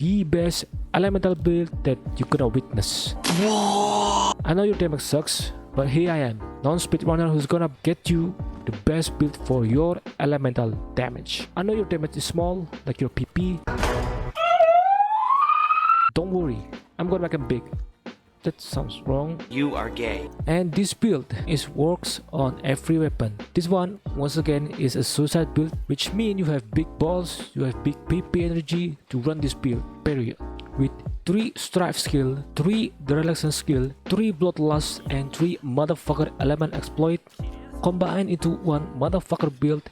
the best elemental build that you could witness. I know your damage sucks, but here I am, non-speedrunner who's gonna get you the best build for your elemental damage. I know your damage is small, like your PP. Don't worry, I'm gonna make them big. That sounds wrong. You are gay. And this build works on every weapon. This one, once again, is a suicide build, which means you have big balls, you have big PP energy to run this build, period. With 3 strife skill, 3 dereliction skill, 3 bloodlust, and 3 motherfucker element exploit combined into one motherfucker build.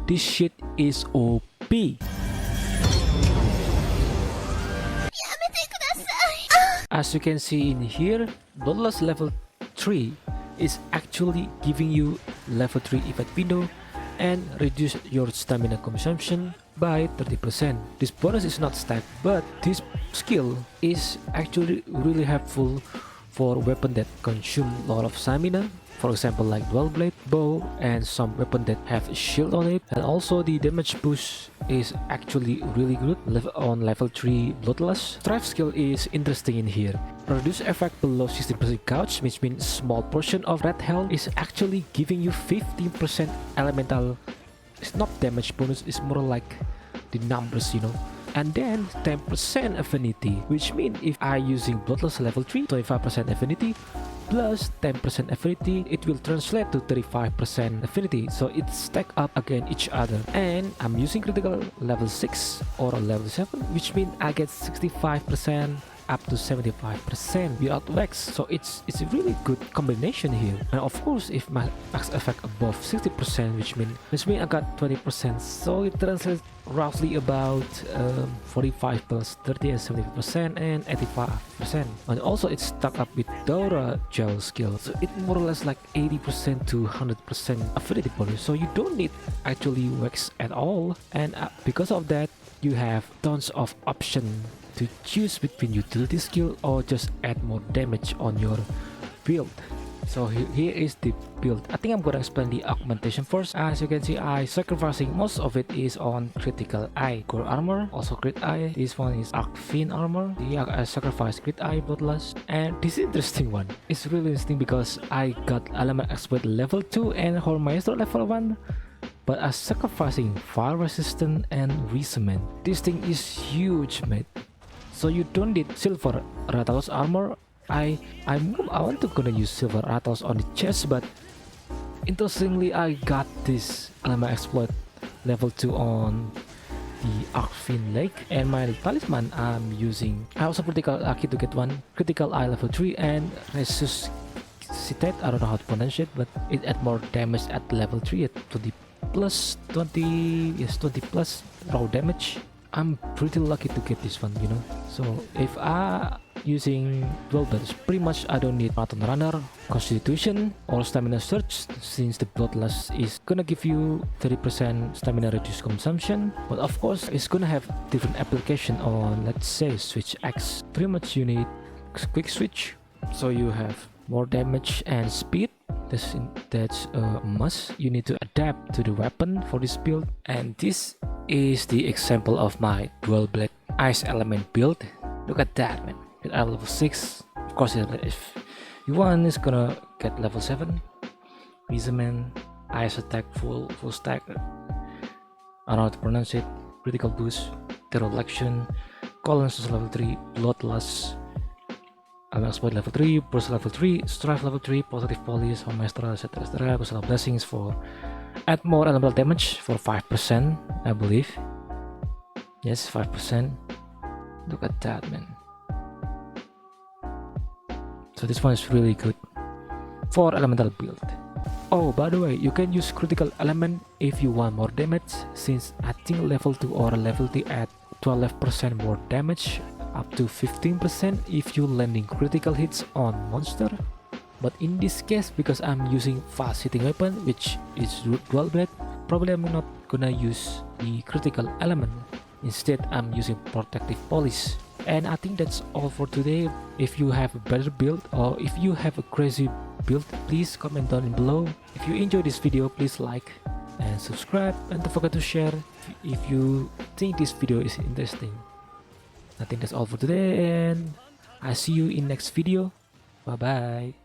This shit is OP. As you can see in here, Bloodlust level 3 is actually giving you level 3 event window and reduce your stamina consumption by 30%. This bonus is not stacked, but this skill is actually really helpful for weapon that consume a lot of stamina. For example, like dual blade, bow, and some weapon that have a shield on it. And also the damage boost is actually really good on level 3 Bloodlust. Strife skill is interesting in here. Reduce effect below 16% couch, which means small portion of red health is actually giving you 15% elemental. It's not damage bonus, it's more like the numbers, you know. And then 10% affinity, which means if I using Bloodlust level 3, 25% affinity plus 10% affinity, it will translate to 35% affinity, so it stack up against each other. And I'm using critical level 6 or level 7, which means I get 65% up to 75% without wax, so it's a really good combination here. And of course, if my max effect above 60%, which means I got 20%, so it translates roughly about 45 plus 30 and 70% and 85%. And also it's stuck up with Dora gel skill, so it more or less like 80% to 100% affinity bonus, so you don't need actually wax at all. And because of that, you have tons of option to choose between utility skill or just add more damage on your build. So here is the build. I think I'm gonna explain the augmentation first. As you can see, I sacrificing most of it is on critical eye, core armor, also crit eye. This one is Arcfiend armor. I sacrifice crit eye, bloodlust, and this interesting one. It's really interesting because I got element exploit level 2 and Horn Maestro level 1. But I'm sacrificing fire resistant and resentment. This thing is huge, mate. So you don't need silver Rathalos armor. I want to gonna use silver Rathalos on the chest, but interestingly I got this element exploit level 2 on the Arcfiend leg, and my talisman I'm using. I also critical lucky to get one critical eye level 3 and resuscitate. I don't know how to pronounce it, but it add more damage at level 3 at 20 plus 20 plus raw damage. I'm pretty lucky to get this one, you know. So if I using dual blades, pretty much I don't need marathon runner, constitution, or stamina surge, since the bloodlust is gonna give you 30% stamina reduced consumption. But of course it's gonna have different application on, let's say, switch X. Pretty much you need quick switch, so you have more damage and speed. That's a must. You need to adapt to the weapon for this build, and this is the example of my dual blade ice element build. Look at that, man. With level 6. Of course, if you want, it's gonna get level 7. Resentment, ice attack, full stack. I don't know how to pronounce it. Critical boost, dereliction, colons level 3, bloodlust, exploit level 3, burst level 3, strife level 3, positive police, home master, etc. Personal blessings for add more elemental damage for 5%, I believe. Yes, 5%. Look at that, man. So this one is really good for elemental build. Oh, by the way, you can use critical element if you want more damage, since I think level 2 or level 3 add 12% more damage, up to 15% if you landing critical hits on monster. But in this case, because I'm using fast hitting weapon, which is dual blade, probably I'm not gonna use the critical element. Instead, I'm using protective polish. And I think that's all for today. If you have a better build or if you have a crazy build, please comment down below. If you enjoyed this video, please like and subscribe, and don't forget to share if you think this video is interesting. I think that's all for today, and I see you in next video. Bye bye.